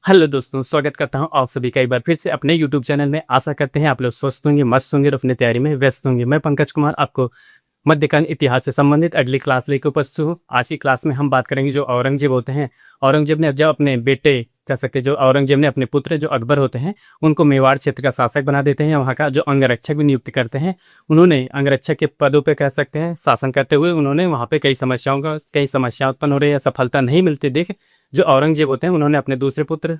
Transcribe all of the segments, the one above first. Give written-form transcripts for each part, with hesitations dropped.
Hello दोस्तों, स्वागत करता हूं आप सभी का एक बार फिर से अपने यूट्यूब चैनल में। आशा करते हैं आप लोग स्वस्थ होंगे, मस्त होंगे और अपनी तैयारी में व्यस्त होंगे। मैं पंकज कुमार आपको मध्यकालीन इतिहास से संबंधित अगली क्लास लेकर उपस्थित हूँ। आज की क्लास में हम बात करेंगे जो औरंगजेब होते हैं। औरंगजेब ने जब अपने बेटे कह सकते हैं, जो औरंगजेब ने अपने पुत्र जो अकबर होते हैं उनको मेवाड़ क्षेत्र का शासक बना देते हैं। वहाँ का जो अंगरक्षक भी नियुक्त करते हैं। उन्होंने अंगरक्षक के पदों पे कह सकते हैं शासन करते हुए उन्होंने वहाँ पे कई समस्या उत्पन्न हो रही है, सफलता नहीं मिलती देख जो औरंगजेब होते हैं उन्होंने अपने दूसरे पुत्र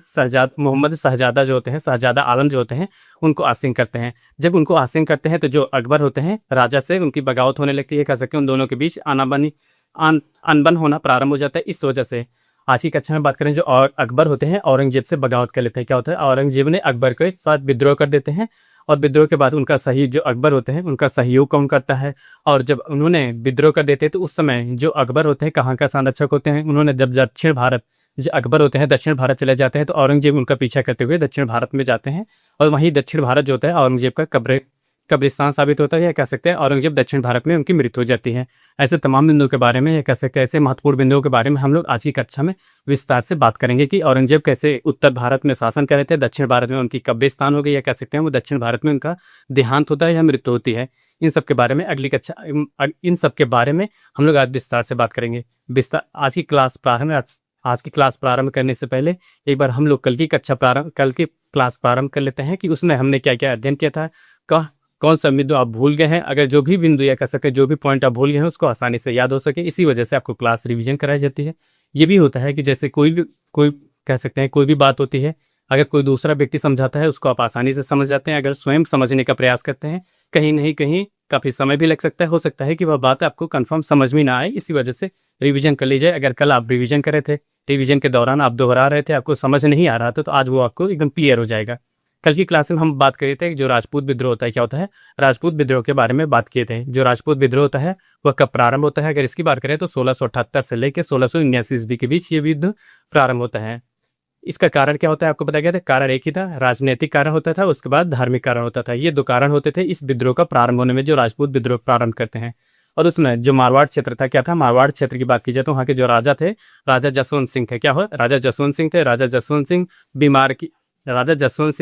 मोहम्मद शहजादा जो होते हैं, शहजादा आलम जो होते हैं, उनको आसीन करते हैं। जब उनको आसीन करते हैं तो जो अकबर होते हैं राजा से उनकी बगावत होने लगती है। कह सकते हैं उन दोनों के बीच अनबन होना प्रारंभ हो जाता है। इस वजह से आज की कक्षा में बात करें जो और अकबर होते हैं औरंगजेब से बगावत कर लेते हैं। क्या होता है, औरंगजेब ने अकबर के साथ विद्रोह कर देते हैं और विद्रोह के बाद उनका सही जो अकबर होते हैं उनका सहयोग कौन करता है। और जब उन्होंने विद्रोह कर देते हैं तो उस समय जो अकबर होते हैं कहाँ का संरक्षक होते हैं। उन्होंने जब दक्षिण भारत जो अकबर होते हैं दक्षिण भारत चले जाते हैं तो औरंगजेब उनका पीछा करते हुए दक्षिण भारत में जाते हैं। और वहीं दक्षिण भारत जो होता है औरंगजेब का कब्रिस्तान साबित होता है। या कह सकते हैं औरंगजेब दक्षिण भारत में उनकी मृत्यु हो जाती है। ऐसे तमाम बिंदुओं के बारे में या कह सकते हैं ऐसे महत्वपूर्ण बिंदुओं के बारे में हम लोग आज की कक्षा में विस्तार से बात करेंगे कि औरंगजेब कैसे उत्तर भारत में शासन कर रहे थे, दक्षिण भारत में उनकी कब्रिस्तान हो गई, या कह सकते हैं वो दक्षिण भारत में उनका देहांत होता है या मृत्यु होती है। इन सब के बारे में अगली कक्षा इन सब के बारे में हम लोग आज विस्तार से बात करेंगे। आज की क्लास प्रारंभ करने से पहले एक बार हम लोग कल की क्लास प्रारंभ कर लेते हैं कि उसमें हमने क्या क्या अध्ययन किया था, कौन सा बिंदु आप भूल गए हैं। अगर जो भी बिंदु या कह सके जो भी पॉइंट आप भूल गए हैं उसको आसानी से याद हो सके, इसी वजह से आपको क्लास रिवीजन कराई जाती है। ये भी होता है कि जैसे कोई कह सकते हैं कोई भी बात होती है, अगर कोई दूसरा व्यक्ति समझाता है उसको आप आसानी से समझ जाते हैं। अगर स्वयं समझने का प्रयास करते हैं कहीं नहीं कहीं काफ़ी समय भी लग सकता है। हो सकता है कि वह बात आपको कंफर्म समझ में ना आए, इसी वजह से रिवीजन कर लीजिए। अगर कल आप रिवीजन कर रहे थे, रिवीजन के दौरान आप दोहरा रहे थे, आपको समझ नहीं आ रहा था, तो आज वो आपको एकदम क्लियर हो जाएगा। कल की क्लास में हम बात कर रहे थे कि जो राजपूत विद्रोह होता है क्या होता है, राजपूत विद्रोह के बारे में बात किए थे। जो राजपूत विद्रोह होता है वह कब प्रारंभ होता है, अगर इसकी बात करें तो 1678 से लेकर 1679 ईस्वी के बीच ये युद्ध प्रारंभ होता है। इसका कारण क्या होता है आपको बताया गया था। कारण एक ही था, राजनीतिक कारण होता था, उसके बाद धार्मिक कारण होता था। ये दो कारण होते थे इस विद्रोह का प्रारंभ होने में, जो राजपूत विद्रोह प्रारंभ करते हैं। और उसमें जो मारवाड़ क्षेत्र था क्या था, मारवाड़ क्षेत्र की बात की जाए तो वहाँ के जो राजा थे राजा जसवंत सिंह थे। क्या हो, राजा जसवंत सिंह थे। राजा जसवंत सिंह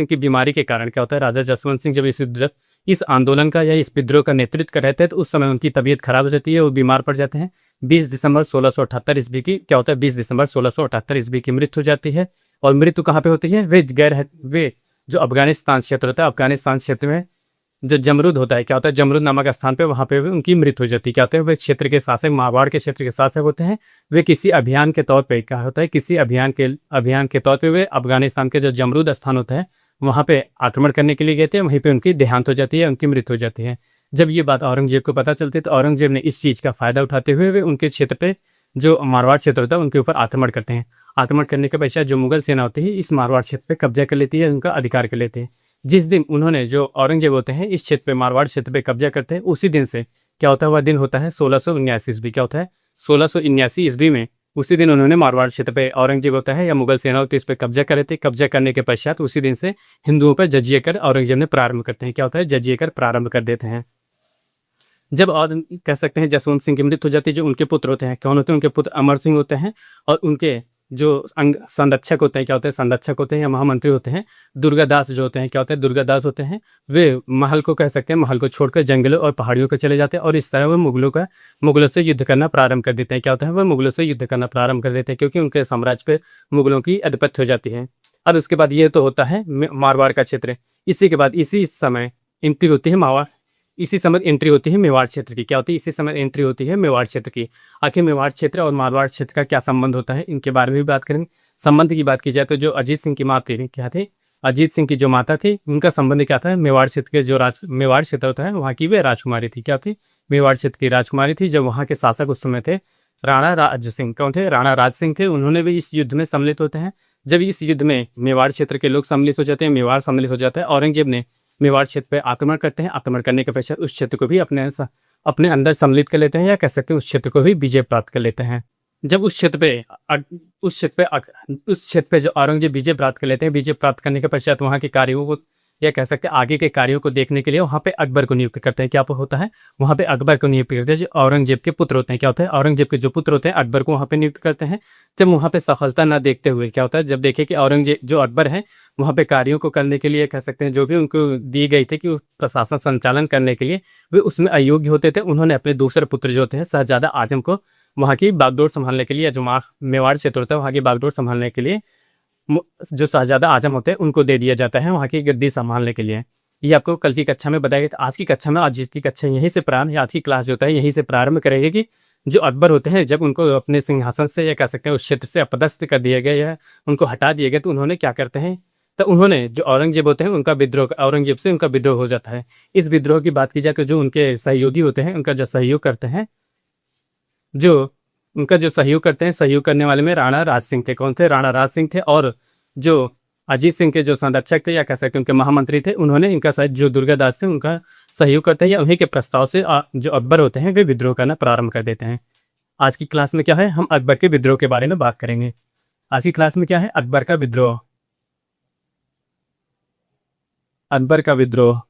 की बीमारी के कारण क्या होता है, राजा जसवंत सिंह जब इस आंदोलन का या इस विद्रोह का नेतृत्व कर रहे थे तो उस समय उनकी तबीयत खराब हो जाती है, वो बीमार पड़ जाते हैं। 20 दिसंबर 1678 ईस्वी की क्या होता है, 20 दिसंबर 1678 ईस्वी की मृत्यु हो जाती है। और मृत्यु कहाँ पे होती है, वे जो अफगानिस्तान क्षेत्र होता है, अफगानिस्तान क्षेत्र में जो जमरूद होता है क्या होता है, जमरूद नामक स्थान पे वहाँ पे भी उनकी मृत्यु हो जाती है। क्या होता है, वे क्षेत्र के शासक मारवाड़ के क्षेत्र के शासक होते हैं। वे किसी अभियान के तौर पे क्या होता है, किसी अभियान के तौर पे वे अफगानिस्तान के जो जमरूद स्थान होता है वहाँ पे आक्रमण करने के लिए गए थे। वहीं पे उनकी देहांत हो जाती है, उनकी मृत्यु हो जाती है। जब ये बात औरंगजेब को पता चलती है तो औरंगजेब ने इस चीज़ का फायदा उठाते हुए वे उनके क्षेत्र पे जो मारवाड़ क्षेत्र होता है उनके ऊपर आक्रमण करते हैं। आक्रमण करने के पश्चात जो मुगल सेना होती है इस मारवाड़ क्षेत्र पे कब्जा कर लेती है, उनका अधिकार कर लेते हैं। जिस दिन उन्होंने जो औरंगजेब होते हैं इस क्षेत्र पे मारवाड़ क्षेत्र पे कब्जा करते हैं, उसी दिन से क्या होता है, वह दिन होता है 1679 ईस्वी। क्या होता है, 1679 ईस्वी में उसी दिन उन्होंने मारवाड़ क्षेत्र पे औरंगजेब होता है या मुगल सेना होती है इस पर कब्जा करे थे। कब्जा करने के पश्चात उसी दिन से हिंदुओं पर जजिया कर औरंगजेब ने प्रारंभ करते हैं। क्या होता है, जजिया कर प्रारंभ कर देते हैं। जब और कह सकते हैं जसवंत सिंह की मृत्यु हो जाती है, जो उनके पुत्र होते हैं कौन होते हैं, उनके पुत्र अमर सिंह होते हैं। और उनके जो संरक्षक होते हैं क्या होते हैं, संरक्षक होते हैं या महामंत्री होते हैं दुर्गादास जो होते हैं। क्या होते हैं, दुर्गादास होते हैं। वे महल को कह सकते हैं महल को छोड़कर जंगलों और पहाड़ियों को चले जाते हैं और इस तरह वो मुगलों से युद्ध करना प्रारंभ कर देते हैं। क्या होता है, वह मुगलों से युद्ध करना प्रारंभ कर देते हैं क्योंकि उनके साम्राज्य पे मुगलों की आधिपत्य हो जाती है। और उसके बाद ये तो होता है मारवाड़ का क्षेत्र। इसी के बाद इसी समय एंट्री होती है मेवाड़ क्षेत्र की। क्या होती है, इसी समय एंट्री होती है मेवाड़ क्षेत्र की। आखिर मेवाड़ क्षेत्र और मारवाड़ क्षेत्र का क्या संबंध होता है, इनके बारे में भी बात करेंगे। संबंध की बात की जाए तो जो अजीत सिंह की माँ थी क्या थी, अजीत सिंह की जो माता थी उनका संबंध क्या था, मेवाड़ क्षेत्र के जो मेवाड़ क्षेत्र होता है वहाँ की वे राजकुमारी थी। क्या थी, मेवाड़ क्षेत्र की राजकुमारी थी। जब वहाँ के शासक उस समय थे राणा राज सिंह। कौन थे, राणा राज सिंह थे। उन्होंने भी इस युद्ध में सम्मिलित होते हैं। जब इस युद्ध में मेवाड़ क्षेत्र के लोग सम्मिलित हो जाते हैं, मेवाड़ सम्मिलित हो जाता है, औरंगजेब ने मेवाड़ क्षेत्र पे आक्रमण करते हैं। आक्रमण करने के पश्चात उस क्षेत्र को भी अपने अंदर सम्मिलित कर लेते हैं या कह सकते हैं उस क्षेत्र को भी विजय प्राप्त कर लेते हैं। जब उस क्षेत्र पे जो औरंगजेब विजय प्राप्त कर लेते हैं, विजय प्राप्त करने के पश्चात वहाँ के कार्यों को या कह सकते हैं आगे के कार्यों को देखने के लिए वहाँ पे अकबर को नियुक्त करते हैं। क्या होता है, वहाँ पे अकबर को नियुक्त करते हैं, जो औरंगजेब के पुत्र होते हैं। क्या होता है, औरंगजेब के जो पुत्र होते हैं अकबर को वहाँ पे नियुक्त करते हैं। जब वहाँ पे सफलता ना देखते हुए क्या होता है, जब देखे कि औरंगजेब जो अकबर है वहाँ पे कार्यों को करने के लिए कह सकते हैं जो भी उनको दी गई थी कि उस प्रशासन संचालन करने के लिए वे उसमें अयोग्य होते थे, उन्होंने अपने दूसरे पुत्र जो होते हैं शहजादा आजम को वहाँ की बागडोर संभालने के लिए, जो मेवाड़ क्षेत्र होता है वहाँ की बागडोर संभालने के लिए जो शहजादा आजम होते हैं उनको दे दिया जाता है वहाँ की गद्दी संभालने के लिए। ये आपको कल की कक्षा में बताया गया था। आज की कक्षा में, आज की कक्षा यहीं से प्रारंभ, आज की क्लास जो होता है यहीं से प्रारंभ करेगी कि जो अकबर होते हैं जब उनको अपने सिंहासन से या कह सकते हैं उस क्षेत्र से अपदस्थ कर दिया गया या उनको हटा दिया गया, तो उन्होंने क्या करते हैं, तो उन्होंने जो औरंगजेब होते हैं उनका विद्रोह, औरंगजेब से उनका विद्रोह हो जाता है। इस विद्रोह की बात की जाए तो जो उनके सहयोगी होते हैं उनका जो सहयोग करते हैं, जो उनका जो सहयोग करते हैं, सहयोग करने वाले में राणा राज सिंह थे। कौन थे, राणा राज सिंह थे। और जो अजीत सिंह के जो संरक्षक थे या कह सकते हैं उनके महामंत्री थे, उन्होंने इनका शायद जो दुर्गादास थे उनका सहयोग करते हैं या उन्हीं के प्रस्ताव से जो अकबर होते हैं वे विद्रोह करना प्रारंभ कर देते हैं। आज की क्लास में क्या है, हम अकबर के विद्रोह के बारे में बात करेंगे। आज की क्लास में क्या है, अकबर का विद्रोह। अकबर का विद्रोह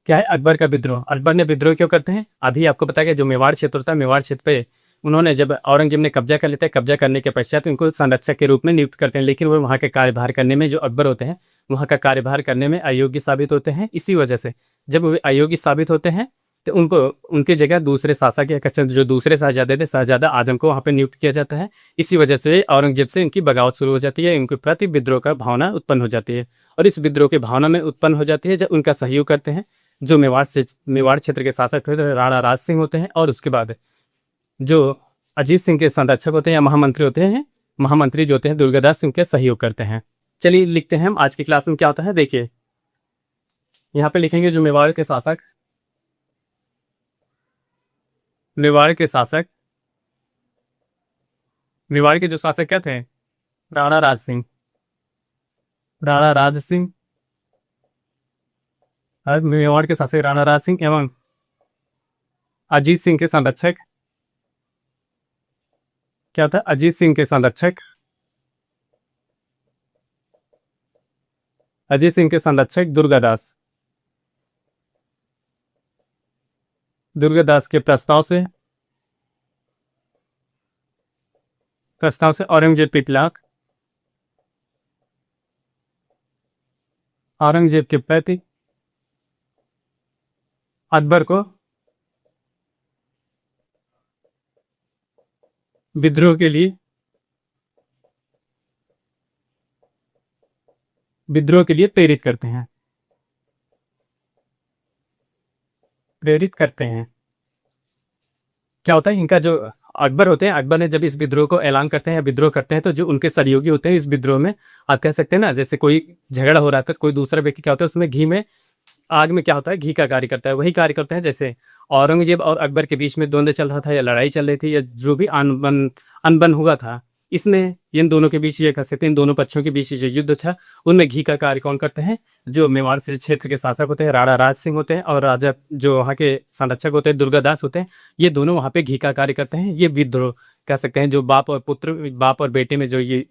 क्या है, अकबर का विद्रोह। अकबर ने विद्रोह क्यों करते हैं, अभी आपको पता है जो मेवाड़ क्षेत्र था, मेवाड़ क्षेत्र पे उन्होंने जब औरंगजेब ने कब्जा कर लेते हैं, कब्जा करने के पश्चात उनको संरक्षक के रूप में नियुक्त करते हैं, लेकिन वो वहाँ के कार्यभार करने में, जो अकबर होते हैं वहाँ का कार्यभार करने में अयोग्य साबित होते हैं। इसी वजह से जब वे अयोग्य साबित होते हैं तो उनको उनकी जगह दूसरे शासक या जो दूसरे शहजादे थे, शहजादा आजम को वहाँ पर नियुक्त किया जाता है। इसी वजह से औरंगजेब से इनकी बगावत शुरू हो जाती है, इनके प्रति विद्रोह का भावना उत्पन्न हो जाती है। और इस विद्रोह की भावना में उत्पन्न हो जाती है जब उनका सहयोग करते हैं जो मेवाड़ क्षेत्र के शासक होते हैं राणा राज सिंह होते हैं, और उसके बाद जो अजीत सिंह के संरक्षक होते हैं या महामंत्री होते हैं, महामंत्री जो होते हैं दुर्गादास सिंह के सहयोग करते हैं। चलिए लिखते हैं हम आज की क्लास में क्या होता है। देखिए यहाँ पे लिखेंगे जो मेवाड़ के शासक, मेवाड़ के शासक, मेवाड़ के जो शासक क्या थे, राणा राज सिंह, राणा राज सिंह, और मेवाड़ के शासक राणा राज सिंह एवं अजीत सिंह के संरक्षक क्या था, अजीत सिंह के संरक्षक, अजीत सिंह के संरक्षक दुर्गादास, दुर्गादास के प्रस्ताव से औरंगजेब पिटलाक, औरंगजेब के प्रति अकबर को विद्रोह के लिए, विद्रोह के लिए प्रेरित करते हैं, प्रेरित करते हैं। क्या होता है, इनका जो अकबर होते हैं, अकबर ने जब इस विद्रोह को ऐलान करते हैं, विद्रोह करते हैं, तो जो उनके सहयोगी होते हैं इस विद्रोह में, आप कह सकते हैं ना जैसे कोई झगड़ा हो रहा था, कोई दूसरा व्यक्ति क्या होता है उसमें घी में, आग में क्या होता है घी का कार्य करता है, वही कार्य करते हैं। जैसे औरंगजेब और अकबर के बीच में द्वंद्व चल रहा था या लड़ाई चल रही थी या जो भी अनबन अनबन हुआ था, इसमें इन दोनों के बीच ये कह सकते हैं, इन दोनों पक्षों के बीच जो युद्ध था उनमें घी का कार्य कौन करते हैं, जो मेवाड़ से क्षेत्र के शासक होते हैं राणा राज सिंह होते हैं और राजा जो वहाँ के संरक्षक होते हैं दुर्गादास होते हैं, ये दोनों वहाँ पे घी का कार्य करते हैं। ये विद्रोह कह सकते हैं जो बाप और पुत्र, बाप और बेटे में जो ये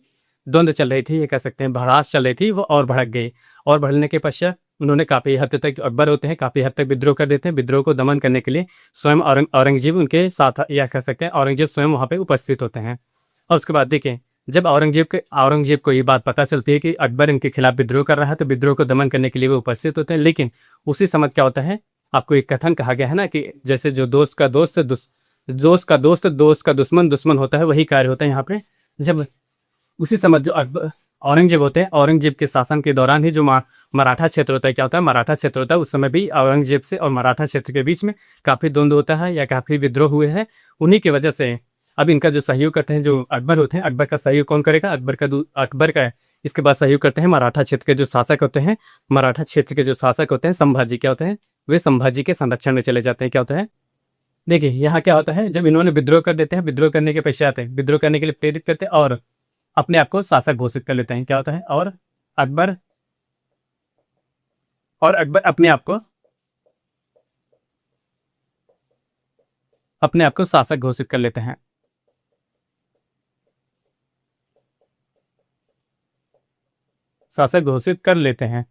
द्वंद्व चल रही थी, ये कह सकते हैं भड़ास चल रही थी, वो और भड़क गई। और बढ़ने के पश्चात उन्होंने काफ़ी हद तक, जो अकबर होते हैं काफ़ी हद तक विद्रोह कर देते हैं। विद्रोह को दमन करने के लिए स्वयं औरंगजेब उनके साथ, या कह सकते हैं औरंगजेब स्वयं वहाँ पे उपस्थित होते हैं। और उसके बाद देखें, जब औरंगजेब को ये बात पता चलती है कि अकबर इनके खिलाफ विद्रोह कर रहा है, तो विद्रोह को दमन करने के लिए वो उपस्थित होते हैं। लेकिन उसी समय क्या होता है, आपको एक कथन कहा गया है ना कि जैसे जो दोस्त का दोस्त दोस्त का दुश्मन दुश्मन होता है, वही कार्य होता है यहाँ पे। जब उसी समय जो अकबर औरंगजेब होते हैं, औरंगजेब के शासन के दौरान ही जो मराठा क्षेत्र होता है, क्या होता है मराठा क्षेत्र होता है, उस समय भी औरंगजेब से और मराठा क्षेत्र के बीच में काफ़ी द्वंद्व होता है या काफ़ी विद्रोह हुए हैं। उन्हीं की वजह से अब इनका जो सहयोग करते हैं जो अकबर होते हैं, अकबर का सहयोग कौन करेगा, अकबर का इसके बाद सहयोग करते हैं मराठा क्षेत्र के जो शासक होते हैं, मराठा क्षेत्र के जो शासक होते हैं संभाजी, क्या होते हैं वे संभाजी के संरक्षण में चले जाते हैं। क्या होता है, देखिए यहाँ क्या होता है, जब इन्होंने विद्रोह कर देते हैं, विद्रोह करने के पश्चात विद्रोह करने के लिए प्रेरित करते हैं और अपने आप को शासक घोषित कर लेते हैं। क्या होता है, अकबर और अकबर अपने आप को शासक घोषित कर लेते हैं। शासक घोषित कर लेते हैं।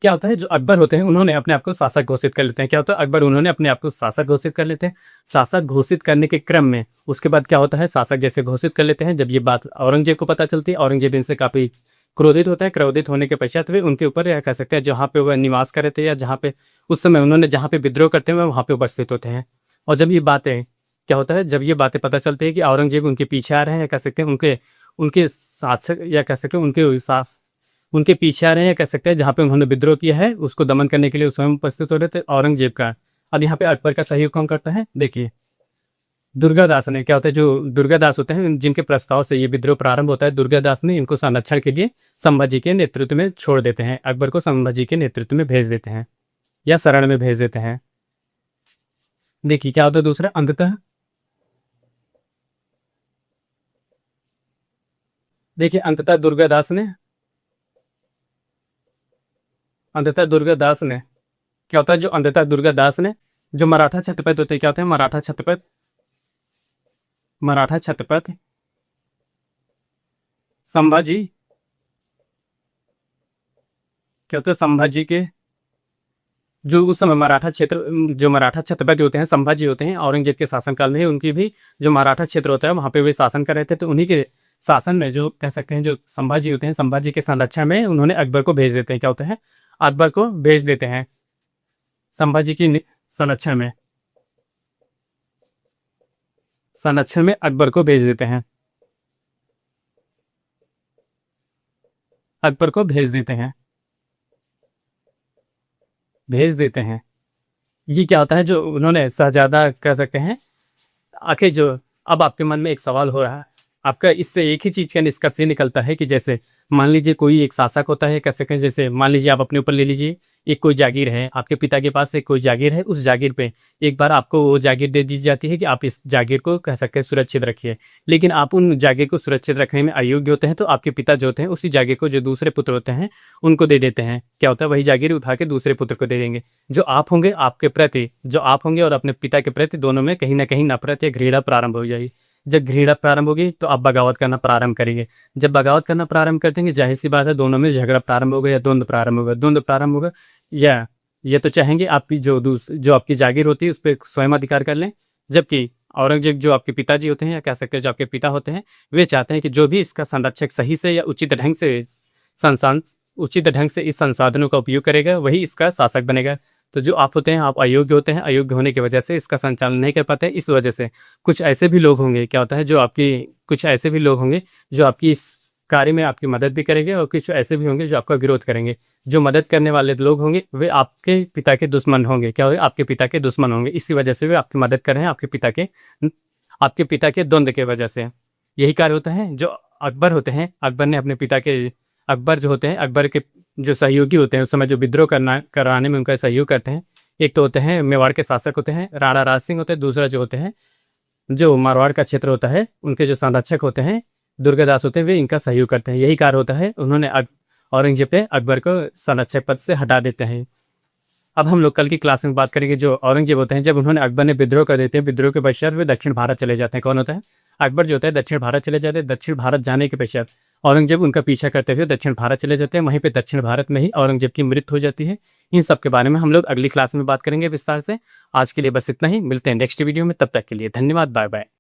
क्या होता है, जो अकबर होते हैं उन्होंने अपने आप को शासक घोषित कर लेते हैं। क्या होता है, अकबर उन्होंने अपने आप को शासक घोषित कर लेते हैं। शासक घोषित करने के क्रम में उसके बाद क्या होता है, शासक जैसे घोषित कर लेते हैं, जब ये बात औरंगजेब को पता चलती है, औरंगजेब इनसे काफ़ी क्रोधित होता है। क्रोधित होने के पश्चात वे उनके ऊपर यह कह सकते हैं जहाँ पे वह निवास कर रहे थे या जहाँ पे उस समय उन्होंने जहाँ पे विद्रोह करते हैं वहाँ पे उपस्थित होते हैं। और जब ये बातें क्या होता है, जब ये बातें पता चलती है कि औरंगजेब उनके पीछे आ रहे हैं, या कह सकते हैं उनके उनके शासक, या कह सकते हैं उनके पीछे आ रहे हैं, या कह सकते हैं जहाँ पे उन्होंने विद्रोह किया है उसको दमन करने के लिए स्वयं उपस्थित हो रहे थे औरंगजेब का। अब यहाँ पे अकबर का सहयोग कौन करता है, देखिए दुर्गादास ने। क्या होता है, जो दुर्गादास होते हैं जिनके प्रस्ताव से ये विद्रोह प्रारंभ होता है, दुर्गादास ने इनको संरक्षण के लिए संभाजी के नेतृत्व में छोड़ देते हैं। अकबर को संभाजी के नेतृत्व में भेज देते हैं या शरण में भेज देते हैं। देखिए क्या होता है दूसरा, अंततः देखिए अंततः दुर्गादास ने क्या होता है, जो अंततः दुर्गादास ने जो मराठा छत्रपति होते हैं, क्या होते हैं मराठा छत्रपति संभाजी, क्या होता है संभाजी के, जो उस समय मराठा क्षेत्र, जो मराठा छत्रपति होते हैं संभाजी होते हैं, औरंगजेब के शासनकाल में ही उनकी भी जो मराठा क्षेत्र होता है वहाँ पे वे शासन कर रहे थे। तो उन्हीं के शासन में जो कह सकते हैं जो संभाजी होते हैं, संभाजी के संरक्षण में उन्होंने अकबर को भेज देते हैं। क्या होता है, अकबर को भेज देते हैं संभाजी की संरक्षण में, अकबर को भेज देते हैं, अकबर को भेज देते हैं। ये क्या होता है, जो उन्होंने शहजादा कह सकते हैं आखिर जो, अब आपके मन में एक सवाल हो रहा है आपका, इससे एक ही चीज़ का निष्कर्ष ये निकलता है कि जैसे मान लीजिए कोई एक शासक होता है, कह सकते हैं जैसे मान लीजिए आप अपने ऊपर ले लीजिए, एक कोई जागीर है, आपके पिता के पास एक कोई जागीर है, उस जागीर पे एक बार आपको वो जागीर दे दी जाती है कि आप इस जागीर को कह सकते हैं सुरक्षित रखिए। लेकिन आप उन जागीर को सुरक्षित रखने में अयोग्य होते हैं, तो आपके पिता जो होते हैं उसी जागीर को जो दूसरे पुत्र होते हैं उनको दे देते हैं। क्या होता है, वही जागीर उठा के दूसरे पुत्र को दे देंगे। जो आप होंगे और अपने पिता के प्रति दोनों में कहीं ना कहीं नफरत या घृणा प्रारंभ हो जाएगी। जब घृणा प्रारंभ होगी तो आप बगावत करना प्रारंभ करेंगे। जब बगावत करना प्रारंभ कर देंगे, जाहिर सी बात है दोनों में झगड़ा प्रारंभ होगा या द्वंद्व प्रारंभ होगा। या ये तो चाहेंगे आपकी जो आपकी जागीर होती है उस पर स्वयं अधिकार कर लें, जबकि औरंगजेब जो आपके पिताजी होते हैं या कह सकते हैं जो आपके पिता होते हैं, वे चाहते हैं कि जो भी इसका संरक्षक सही से या संसान उचित ढंग से इस संसाधनों का उपयोग करेगा वही इसका शासक बनेगा। तो जो आप होते हैं, आप अयोग्य होते हैं, अयोग्य होने की वजह से इसका संचालन नहीं कर पाते। इस वजह से कुछ ऐसे भी लोग होंगे, क्या होता है, कुछ ऐसे भी लोग होंगे जो आपकी इस कार्य में आपकी मदद भी करेंगे, और कुछ ऐसे भी होंगे जो आपका विरोध करेंगे। जो मदद करने वाले लोग होंगे वे आपके पिता के दुश्मन होंगे। क्या होगा, आपके पिता के दुश्मन होंगे। इसी वजह से वे आपकी मदद कर रहे हैं, आपके पिता के द्वंद्व के वजह से। यही कार्य होता है जो अकबर होते हैं, अकबर जो होते हैं, अकबर के जो सहयोगी होते हैं उस समय जो विद्रोह कराने में उनका सहयोग करते हैं, एक तो होते हैं मेवाड़ के शासक होते हैं राणा राज सिंह होते हैं, दूसरा जो होते हैं जो मारवाड़ का क्षेत्र होता है उनके जो संरक्षक होते हैं दुर्गादास होते हैं, वे इनका सहयोग करते हैं। यही कार्य होता है, उन्होंने औरंगजेब पे अकबर को संरक्षक पद से हटा देते हैं। अब हम लोग कल की क्लास में बात करेंगे जो औरंगजेब होते हैं, जब उन्होंने अकबर ने विद्रोह कर देते हैं, विद्रोह के पश्चात वे दक्षिण भारत चले जाते हैं। कौन होता है, अकबर जो होता है दक्षिण भारत चले जाते हैं। दक्षिण भारत जाने के पश्चात औरंगजेब उनका पीछा करते हुए दक्षिण भारत चले जाते हैं। वहीं पे दक्षिण भारत में ही औरंगजेब की मृत्यु हो जाती है। इन सब के बारे में हम लोग अगली क्लास में बात करेंगे विस्तार से। आज के लिए बस इतना ही, मिलते हैं नेक्स्ट वीडियो में, तब तक के लिए धन्यवाद, बाय बाय।